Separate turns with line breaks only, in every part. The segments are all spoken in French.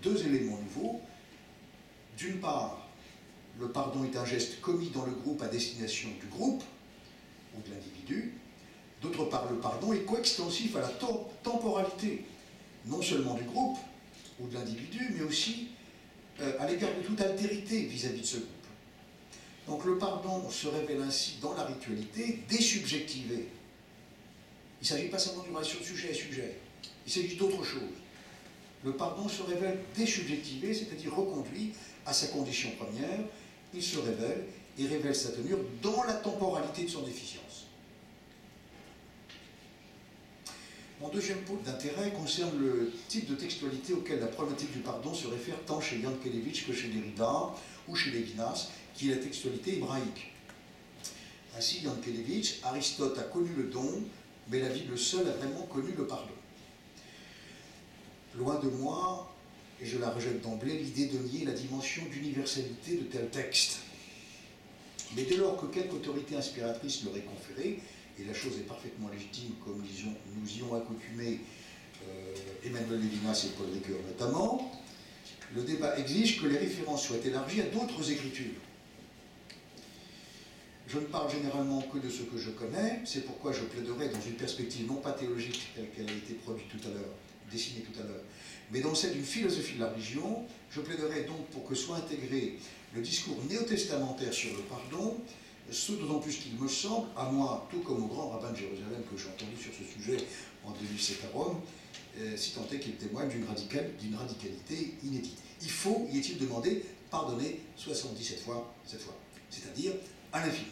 deux éléments nouveaux. D'une part, le pardon est un geste commis dans le groupe à destination du groupe ou de l'individu. D'autre part, le pardon est coextensif à la temporalité, non seulement du groupe ou de l'individu, mais aussi à l'égard de toute altérité vis-à-vis de ce groupe. Donc le pardon se révèle ainsi dans la ritualité désubjectivé. Il ne s'agit pas seulement d'une relation de sujet à sujet, il s'agit d'autre chose. Le pardon se révèle désubjectivé, c'est-à-dire reconduit à sa condition première. Il se révèle et révèle sa tenue dans la temporalité de son efficience. Mon deuxième pôle d'intérêt concerne le type de textualité auquel la problématique du pardon se réfère tant chez Yankelevitch que chez Derrida ou chez Lévinas, qui est la textualité hébraïque. Ainsi, Yankelevitch, Aristote a connu le don, mais la Bible seule a vraiment connu le pardon. Loin de moi, et je la rejette d'emblée, l'idée de nier la dimension d'universalité de tel texte. Mais dès lors que quelque autorité inspiratrice leur est conférée, et la chose est parfaitement légitime, comme nous y ont accoutumé Emmanuel Lévinas et Paul Ricoeur notamment, le débat exige que les références soient élargies à d'autres écritures. Je ne parle généralement que de ce que je connais, c'est pourquoi je plaiderai dans une perspective non pas théologique telle qu'elle a été produite tout à l'heure, dessinée tout à l'heure, mais dans celle d'une philosophie de la religion. Je plaiderai donc pour que soit intégré le discours néo-testamentaire sur le pardon, ce d'autant plus qu'il me semble, à moi, tout comme au grand rabbin de Jérusalem que j'ai entendu sur ce sujet en 2007 à Rome, si tant est qu'il témoigne d'une radicalité inédite. Il faut, y est-il demandé, pardonner 77 fois cette fois, c'est-à-dire à l'infini.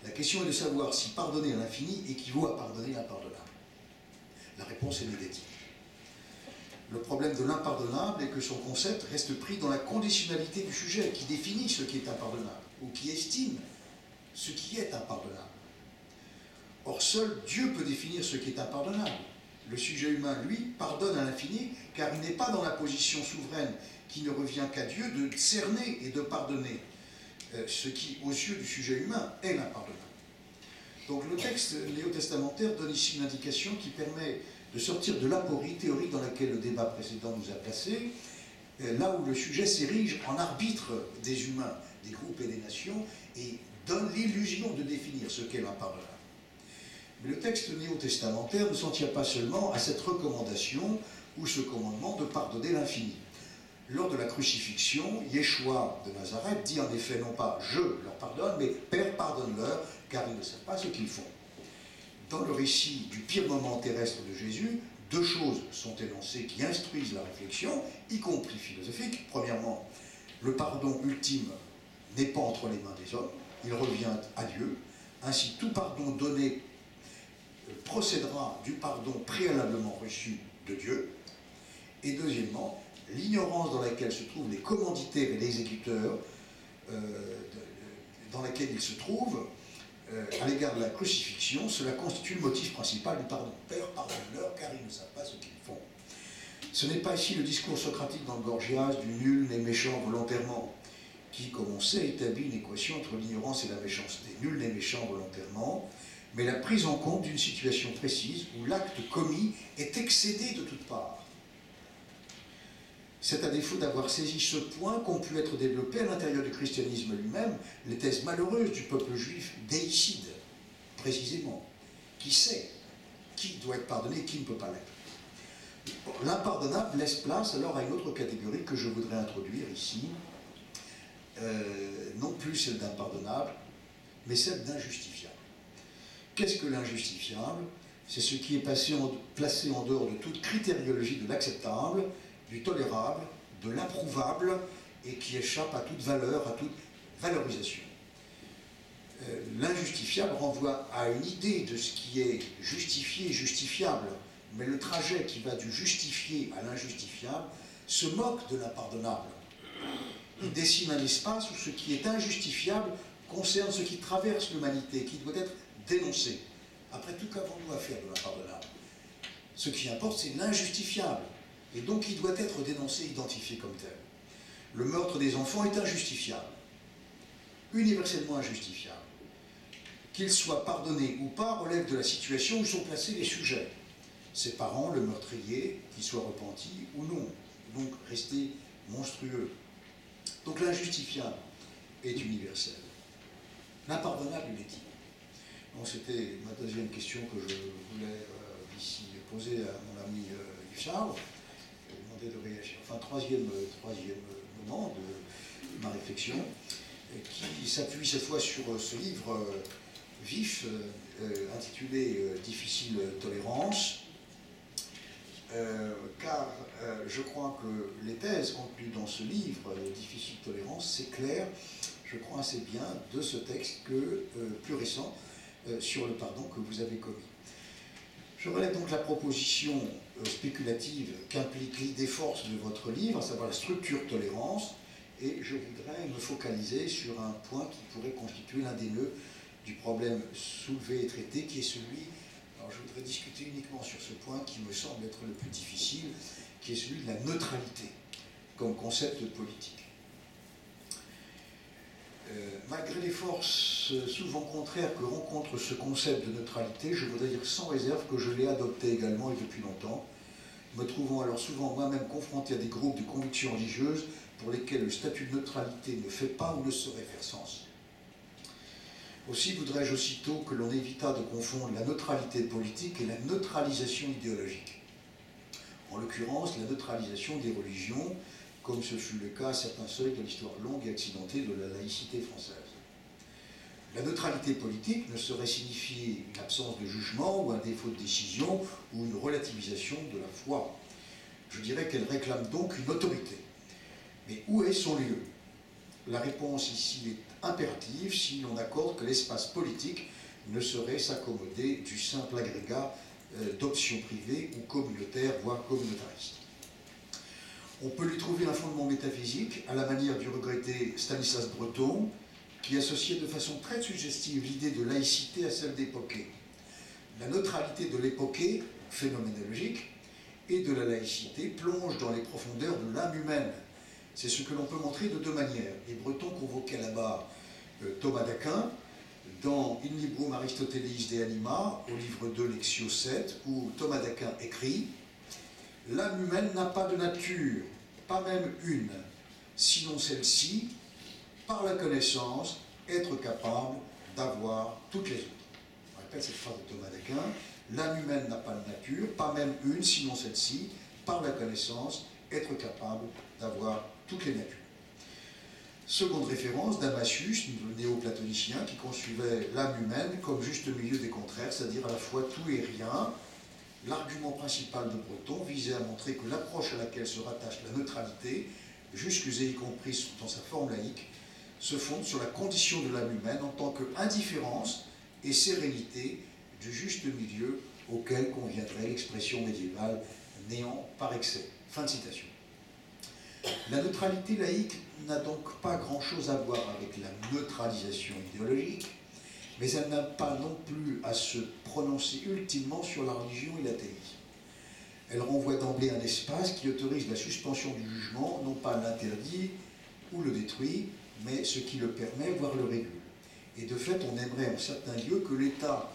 La question est de savoir si pardonner à l'infini équivaut à pardonner l'impardonnable. La réponse est négative. Le problème de l'impardonnable est que son concept reste pris dans la conditionnalité du sujet qui définit ce qui est impardonnable ou qui estime ce qui est impardonnable. Or, seul Dieu peut définir ce qui est impardonnable. Le sujet humain, lui, pardonne à l'infini car il n'est pas dans la position souveraine qui ne revient qu'à Dieu de cerner et de pardonner ce qui, aux yeux du sujet humain, est l'impardonnable. Donc le texte néo-testamentaire donne ici une indication qui permet de sortir de l'aporie théorique dans laquelle le débat précédent nous a placés, là où le sujet s'érige en arbitre des humains, des groupes et des nations, et donne l'illusion de définir ce qu'est l'impardonnable. Mais le texte néo-testamentaire ne s'en tient pas seulement à cette recommandation ou ce commandement de pardonner l'infini. Lors de la crucifixion, Yeshua de Nazareth dit en effet non pas « je leur pardonne », mais « Père, pardonne-leur, car ils ne savent pas ce qu'ils font ». Dans le récit du pire moment terrestre de Jésus, deux choses sont énoncées qui instruisent la réflexion, y compris philosophique. Premièrement, le pardon ultime n'est pas entre les mains des hommes, il revient à Dieu. Ainsi, tout pardon donné procédera du pardon préalablement reçu de Dieu. Et deuxièmement, l'ignorance dans laquelle se trouvent les commanditaires et les exécuteurs, dans laquelle ils se trouvent, à l'égard de la crucifixion, cela constitue le motif principal du pardon. Père, pardonne-leur, car ils ne savent pas ce qu'ils font. Ce n'est pas ici le discours socratique dans le Gorgias du nul n'est méchant volontairement, qui, comme on sait, établit une équation entre l'ignorance et la méchanceté. Nul n'est méchant volontairement, mais la prise en compte d'une situation précise où l'acte commis est excédé de toutes parts. C'est à défaut d'avoir saisi ce point qu'ont pu être développées à l'intérieur du christianisme lui-même les thèses malheureuses du peuple juif déicide, précisément, qui sait qui doit être pardonné et qui ne peut pas l'être. L'impardonnable laisse place alors à une autre catégorie que je voudrais introduire ici, non plus celle d'impardonnable, mais celle d'injustifiable. Qu'est-ce que l'injustifiable? C'est ce qui est placé en dehors de toute critériologie de l'acceptable, du tolérable, de l'approuvable, et qui échappe à toute valeur, à toute valorisation. L'injustifiable renvoie à une idée de ce qui est justifié et justifiable, mais le trajet qui va du justifié à l'injustifiable se moque de l'impardonnable. Il dessine un espace où ce qui est injustifiable concerne ce qui traverse l'humanité, qui doit être dénoncé. Après tout, qu'avons-nous à faire de l'impardonnable? Ce qui importe, c'est l'injustifiable. Et donc, il doit être dénoncé, identifié comme tel. Le meurtre des enfants est injustifiable, universellement injustifiable. Qu'il soit pardonné ou pas relève de la situation où sont placés les sujets. Ses parents, le meurtrier, qu'il soit repenti ou non. donc rester monstrueux. Donc l'injustifiable est universel. L'impardonnable, il est-il? C'était ma deuxième question que je voulais ici poser à mon ami Yves Charles. Je lui ai demandé de réagir. Enfin, troisième moment de ma réflexion, qui s'appuie cette fois sur ce livre vif intitulé Difficile tolérance, car je crois que les thèses contenues dans ce livre, Difficile tolérance, s'éclairent, je crois assez bien, de ce texte plus récent sur le pardon que vous avez commis. Je relève donc la proposition spéculative qu'implique l'idée force de votre livre, à savoir la structure tolérance, et je voudrais me focaliser sur un point qui pourrait constituer l'un des nœuds du problème soulevé et traité, qui est celui, alors je voudrais discuter uniquement sur ce point qui me semble être le plus difficile, qui est celui de la neutralité comme concept politique. Malgré les forces souvent contraires que rencontre ce concept de neutralité, je voudrais dire sans réserve que je l'ai adopté également et depuis longtemps, me trouvant alors souvent moi-même confronté à des groupes de convictions religieuses pour lesquels le statut de neutralité ne fait pas ou ne saurait faire sens. Aussi voudrais-je aussitôt que l'on évitât de confondre la neutralité politique et la neutralisation idéologique. En l'occurrence, la neutralisation des religions, comme ce fut le cas à certains seuils de l'histoire longue et accidentée de la laïcité française. La neutralité politique ne saurait signifier une absence de jugement ou un défaut de décision ou une relativisation de la foi. Je dirais qu'elle réclame donc une autorité. Mais où est son lieu? La réponse ici est impérative si l'on accorde que l'espace politique ne saurait s'accommoder du simple agrégat d'options privées ou communautaires, voire communautaristes. On peut lui trouver un fondement métaphysique, à la manière du regretté Stanislas Breton, qui associait de façon très suggestive l'idée de laïcité à celle d'époquée. La neutralité de l'époquée, phénoménologique, et de la laïcité plonge dans les profondeurs de l'âme humaine. C'est ce que l'on peut montrer de deux manières. Et Breton convoquait là-bas Thomas d'Aquin dans In Librum Aristotelis de Anima, au livre 2, Lectio 7, où Thomas d'Aquin écrit « L'âme humaine n'a pas de nature, pas même une, sinon celle-ci, par la connaissance, être capable d'avoir toutes les autres. » Je répète cette phrase de Thomas d'Aquin. L'âme humaine n'a pas de nature, pas même une, sinon celle-ci, par la connaissance, être capable d'avoir toutes les natures. Seconde référence, Damascius, le néo-platonicien, qui concevait l'âme humaine comme juste milieu des contraires, c'est-à-dire à la fois tout et rien. L'argument principal de Breton visait à montrer que l'approche à laquelle se rattache la neutralité, jusque-y comprise dans sa forme laïque, se fonde sur la condition de l'âme humaine en tant qu'indifférence et sérénité du juste milieu auquel conviendrait l'expression médiévale « néant par excès ». Fin de citation. La neutralité laïque n'a donc pas grand-chose à voir avec la neutralisation idéologique, mais elle n'a pas non plus à se prononcer ultimement sur la religion et l'athéisme. Elle renvoie d'emblée un espace qui autorise la suspension du jugement, non pas l'interdit ou le détruit, mais ce qui le permet, voire le régule. Et de fait, on aimerait en certains lieux que l'État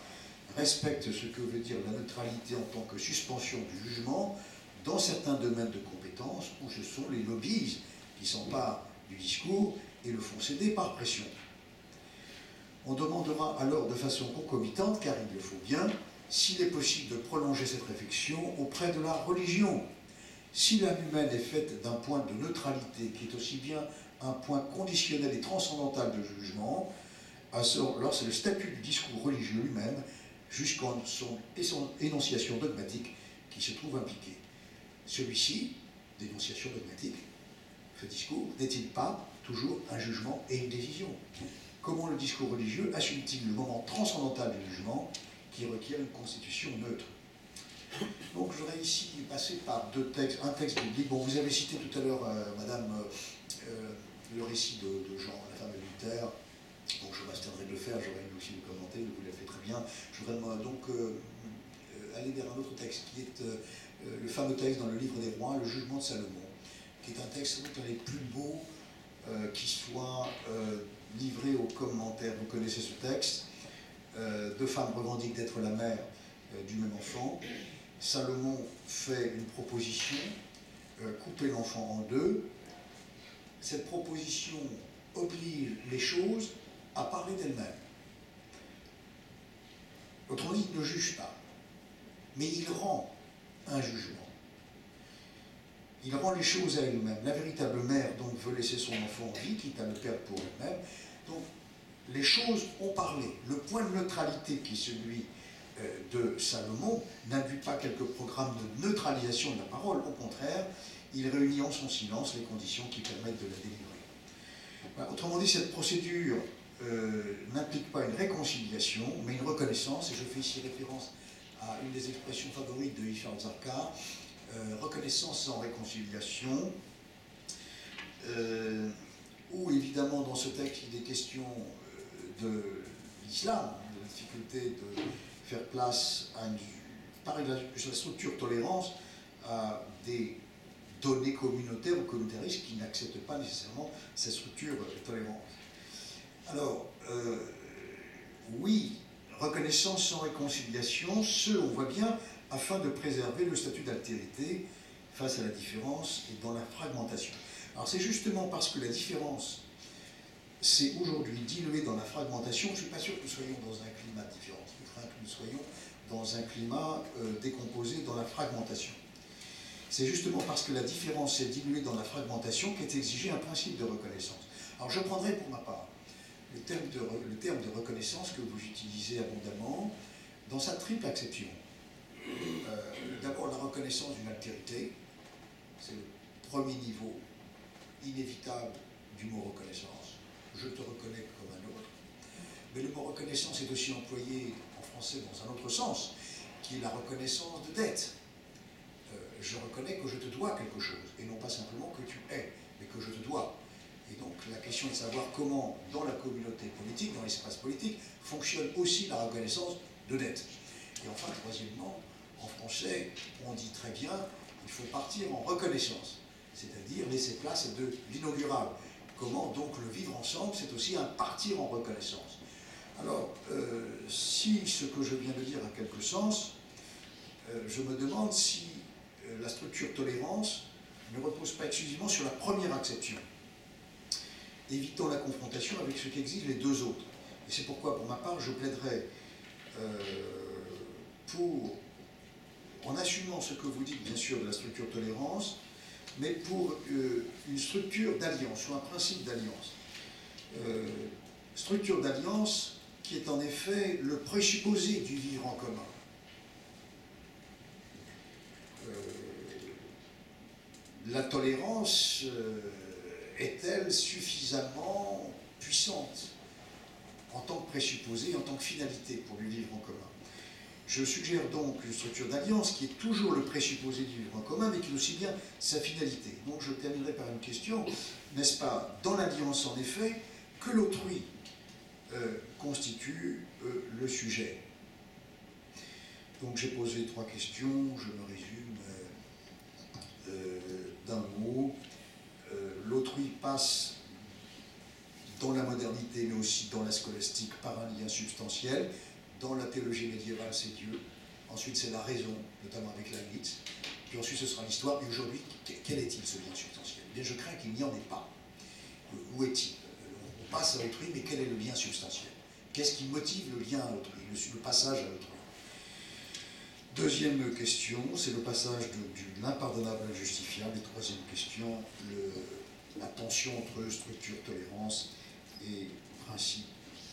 respecte ce que veut dire la neutralité en tant que suspension du jugement dans certains domaines de compétences où ce sont les lobbies qui s'emparent du discours et le font céder par pression. On demandera alors de façon concomitante, car il le faut bien, s'il est possible de prolonger cette réflexion auprès de la religion. Si l'âme humaine est faite d'un point de neutralité qui est aussi bien un point conditionnel et transcendantal de jugement, alors c'est le statut du discours religieux lui-même, jusqu'en son énonciation dogmatique, qui se trouve impliqué. Celui-ci, d'énonciation dogmatique, ce discours, n'est-il pas toujours un jugement et une décision? Comment le discours religieux assume-t-il le moment transcendantal du jugement qui requiert une constitution neutre? Donc je voudrais ici passer par deux textes, un texte biblique. Bon, vous avez cité tout à l'heure, madame, le récit de Jean, la femme de Luther. Donc je m'abstiendrai de le faire, j'aurais aimé aussi le commenter, mais vous l'avez fait très bien. Je voudrais donc aller vers un autre texte qui est le fameux texte dans le livre des rois, le jugement de Salomon, qui est un texte sans doute un des plus beaux qui soit livré aux commentaires. Vous connaissez ce texte. Deux femmes revendiquent d'être la mère du même enfant. Salomon fait une proposition couper l'enfant en deux, cette proposition oblige les choses à parler d'elles-mêmes. Autrement dit, il ne juge pas, mais il rend un jugement. Il rend les choses à elle-même. La véritable mère, donc, veut laisser son enfant en vie, quitte à le perdre pour elle-même. Donc, les choses ont parlé. Le point de neutralité qui est celui de Salomon n'induit pas quelques programmes de neutralisation de la parole. Au contraire, il réunit en son silence les conditions qui permettent de la délivrer. Voilà. Autrement dit, cette procédure n'implique pas une réconciliation, mais une reconnaissance, et je fais ici référence à une des expressions favorites de Ishar Zarka, reconnaissance sans réconciliation, où évidemment dans ce texte il est question de l'islam, de la difficulté de faire place à la structure tolérance à des données communautaires ou communautaristes qui n'acceptent pas nécessairement cette structure tolérance. Alors, oui, reconnaissance sans réconciliation, on voit bien, afin de préserver le statut d'altérité face à la différence et dans la fragmentation. Alors c'est justement parce que la différence s'est aujourd'hui diluée dans la fragmentation, je ne suis pas sûr que nous soyons dans un climat différent, je crains que nous soyons dans un climat décomposé dans la fragmentation. C'est justement parce que la différence s'est diluée dans la fragmentation qu'est exigé un principe de reconnaissance. Alors je prendrai pour ma part le terme de reconnaissance que vous utilisez abondamment dans sa triple acception. D'abord la reconnaissance d'une altérité, c'est le premier niveau inévitable du mot reconnaissance. Je te reconnais comme un autre. Mais le mot reconnaissance est aussi employé en français dans un autre sens, qui est la reconnaissance de dette. Je reconnais que je te dois quelque chose, et non pas simplement que tu es, mais que je te dois. Et donc la question est de savoir comment, dans la communauté politique, dans l'espace politique, fonctionne aussi la reconnaissance de dette. Et enfin, troisièmement, en français, on dit très bien, il faut partir en reconnaissance, c'est-à-dire laisser place à de l'inaugurable. Comment donc le vivre ensemble, c'est aussi un partir en reconnaissance. Alors, si ce que je viens de dire a quelque sens, je me demande si la structure tolérance ne repose pas exclusivement sur la première acception, évitant la confrontation avec ce qu'exigent les deux autres. Et c'est pourquoi, pour ma part, je plaiderais en assumant ce que vous dites, bien sûr, de la structure tolérance, mais pour une structure d'alliance, ou un principe d'alliance. Structure d'alliance qui est en effet le présupposé du vivre en commun. La tolérance est-elle suffisamment puissante en tant que présupposé, en tant que finalité pour le vivre en commun? Je suggère donc une structure d'alliance qui est toujours le présupposé du vivre en commun, mais qui est aussi bien sa finalité. Donc je terminerai par une question. N'est-ce pas dans l'alliance, en effet, que l'autrui constitue le sujet? Donc j'ai posé 3 questions, je me résume d'un mot. L'autrui passe dans la modernité, mais aussi dans la scolastique, par un lien substantiel. Dans la théologie médiévale, c'est Dieu. Ensuite, c'est la raison, notamment avec Leibniz. Puis ensuite, ce sera l'histoire. Et aujourd'hui, quel est-il, ce lien substantiel? Eh bien, je crains qu'il n'y en ait pas. Où est-il? On passe à l'autrui, mais quel est le lien substantiel? Qu'est-ce qui motive le lien à l'autrui, le passage à l'autrui? Deuxième question, c'est le passage de l'impardonnable à l'injustifiable. Et troisième question, la tension entre structure, tolérance et principe,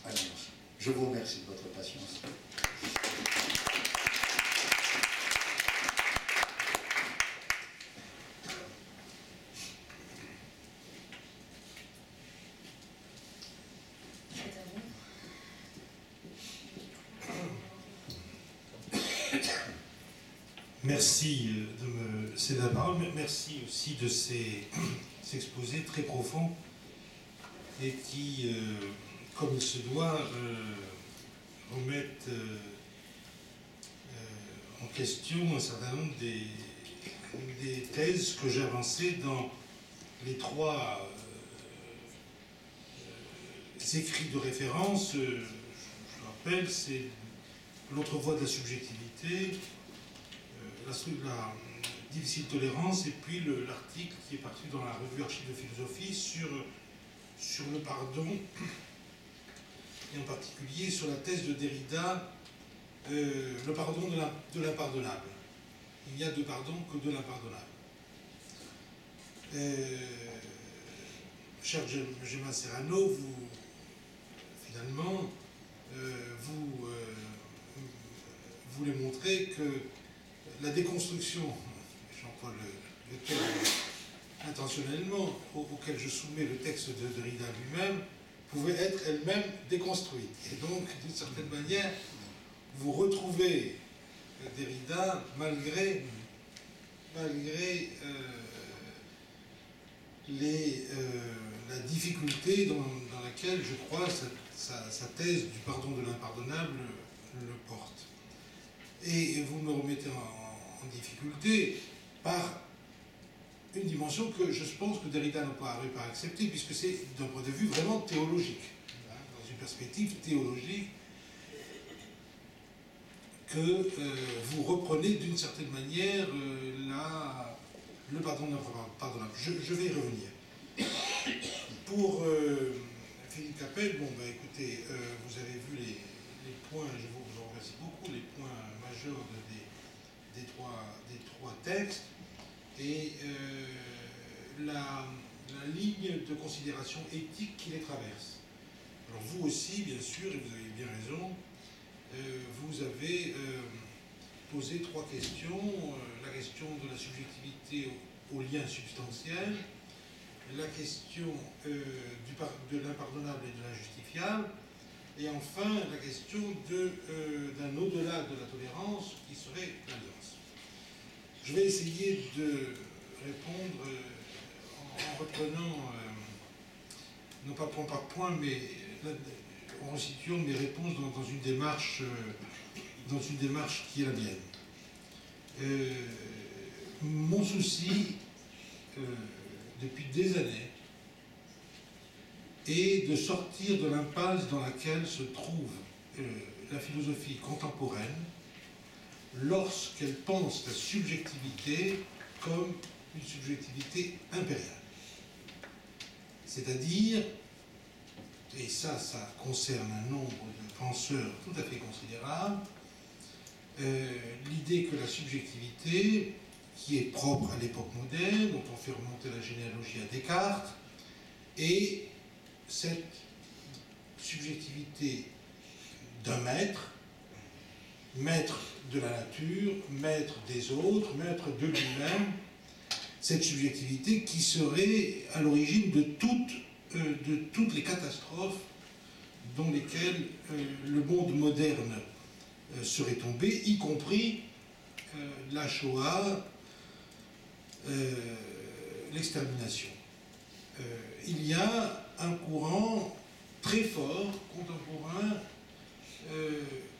alliance. Je vous remercie de votre patience.
Merci de me céder la parole, merci aussi de ces exposés très profonds et qui, comme il se doit, remettent en question un certain nombre des thèses que j'ai avancées dans les 3 écrits de référence. Je rappelle, c'est l'autre voie de la subjectivité, la difficile tolérance, et puis l'article qui est parti dans la revue Archives de philosophie sur le pardon, et en particulier sur la thèse de Derrida, le pardon de l'impardonnable. Il n'y a de pardon que de l'impardonnable. Cher Gemma Serrano, vous, finalement, vous voulez montrer que la déconstruction, j'emploie le terme intentionnellement, auquel je soumets le texte de Derrida lui-même, pouvait être elle-même déconstruite. Et donc, d'une certaine manière, vous retrouvez Derrida malgré la difficulté dans laquelle, je crois, sa thèse du pardon de l'impardonnable le porte. Et vous me remettez en difficulté par une dimension que je pense que Derrida n'a pas réussi à accepter, puisque c'est d'un point de vue vraiment théologique, dans une perspective théologique, que vous reprenez d'une certaine manière le pardon de l'impardonnable. Je vais y revenir. Pour Philippe Capel, bon, écoutez, vous avez vu les points, je vous en remercie beaucoup, les points majeurs des trois textes, et la ligne de considération éthique qui les traverse. Alors vous aussi, bien sûr, et vous avez bien raison, vous avez posé trois questions. La question de la subjectivité au lien substantiel, la question de l'impardonnable et de l'injustifiable, et enfin la question d'un au-delà de la tolérance qui serait l'alliance. Je vais essayer de répondre en reprenant, non pas point par point, mais en resituant mes réponses dans une démarche qui est la mienne. Mon souci, depuis des années, est de sortir de l'impasse dans laquelle se trouve la philosophie contemporaine lorsqu'elle pense la subjectivité comme une subjectivité impériale. C'est-à-dire, et ça concerne un nombre de penseurs tout à fait considérable, l'idée que la subjectivité, qui est propre à l'époque moderne, dont on fait remonter la généalogie à Descartes, et cette subjectivité d'un maître de la nature, maître des autres, maître de lui-même, cette subjectivité qui serait à l'origine de toutes les catastrophes dans lesquelles le monde moderne serait tombé, y compris la Shoah, l'extermination. Il y a un courant très fort, contemporain,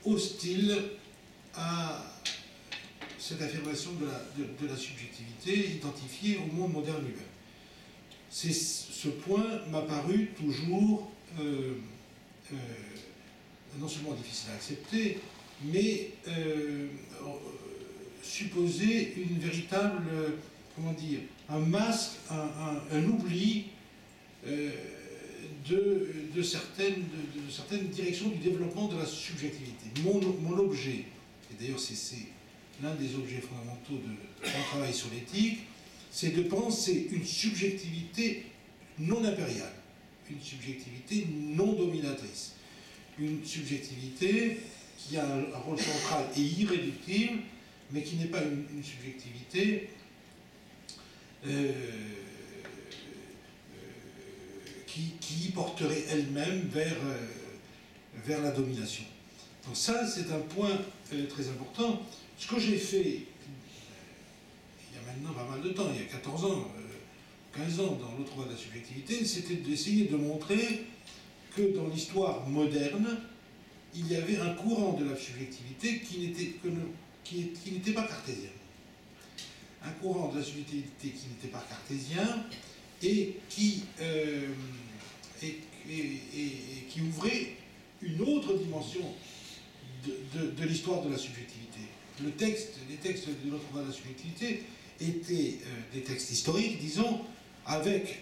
hostile à cette affirmation de la subjectivité identifiée au monde moderne lui-même. Ce point m'a paru toujours non seulement difficile à accepter, mais supposer une véritable, comment dire, un masque, un oubli de certaines directions du développement de la subjectivité. Mon objet, et d'ailleurs c'est l'un des objets fondamentaux de mon travail sur l'éthique, c'est de penser une subjectivité non impériale, une subjectivité non dominatrice, une subjectivité qui a un rôle central et irréductible, mais qui n'est pas une subjectivité qui porterait elle-même vers la domination. Donc ça, c'est un point très important. Ce que j'ai fait, il y a maintenant pas mal de temps, il y a 14 ans, 15 ans, dans l'autre voie de la subjectivité, c'était d'essayer de montrer que dans l'histoire moderne, il y avait un courant de la subjectivité qui n'était pas cartésien. Un courant de la subjectivité qui n'était pas cartésien et qui ouvrait une autre dimension de l'histoire de la subjectivité. Les textes de l'autre voie de la subjectivité étaient des textes historiques, disons, avec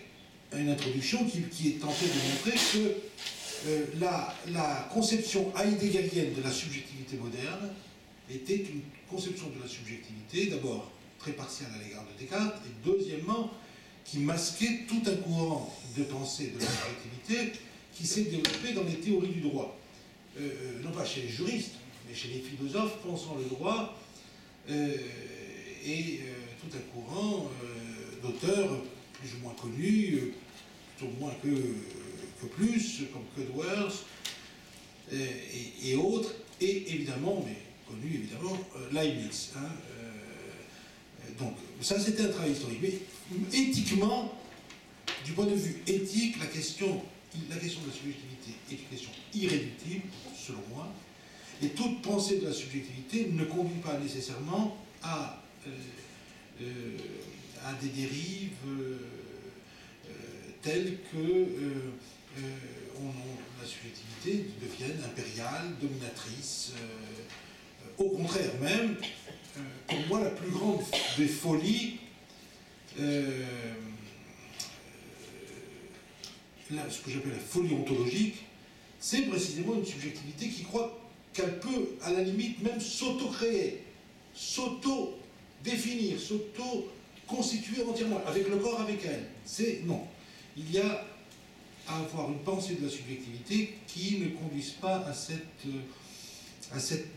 une introduction qui est tentée de montrer que la conception heideggerienne de la subjectivité moderne était une conception de la subjectivité, d'abord très partielle à l'égard de Descartes, et deuxièmement, qui masquait tout un courant de pensée de la subjectivité qui s'est développé dans les théories du droit. Non pas chez les juristes, mais chez les philosophes pensant le droit, et tout un courant d'auteurs plus ou moins connus, plutôt moins que plus, comme Cudworth et autres, et évidemment, mais connu évidemment, Leibniz. Hein, donc, ça c'était un travail historique. Mais éthiquement, du point de vue éthique, la question de la subjectivité est une question irréductible, selon moi, et toute pensée de la subjectivité ne conduit pas nécessairement à des dérives telles que la subjectivité devienne impériale, dominatrice. Au contraire même, pour moi, la plus grande des folies, ce que j'appelle la folie ontologique, c'est précisément une subjectivité qui croit qu'elle peut, à la limite, même s'auto-créer, s'auto-définir, s'auto-constituer entièrement, avec le corps, avec elle. C'est non. Il y a à avoir une pensée de la subjectivité qui ne conduise pas à cette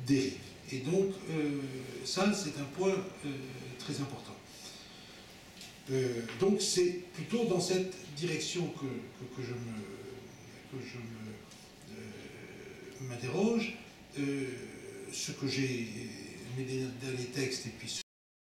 dérive. Et donc, ça, c'est un point très important. Donc, c'est plutôt dans cette direction que je m'interroge. Ce que j'ai mis dans les textes, et puis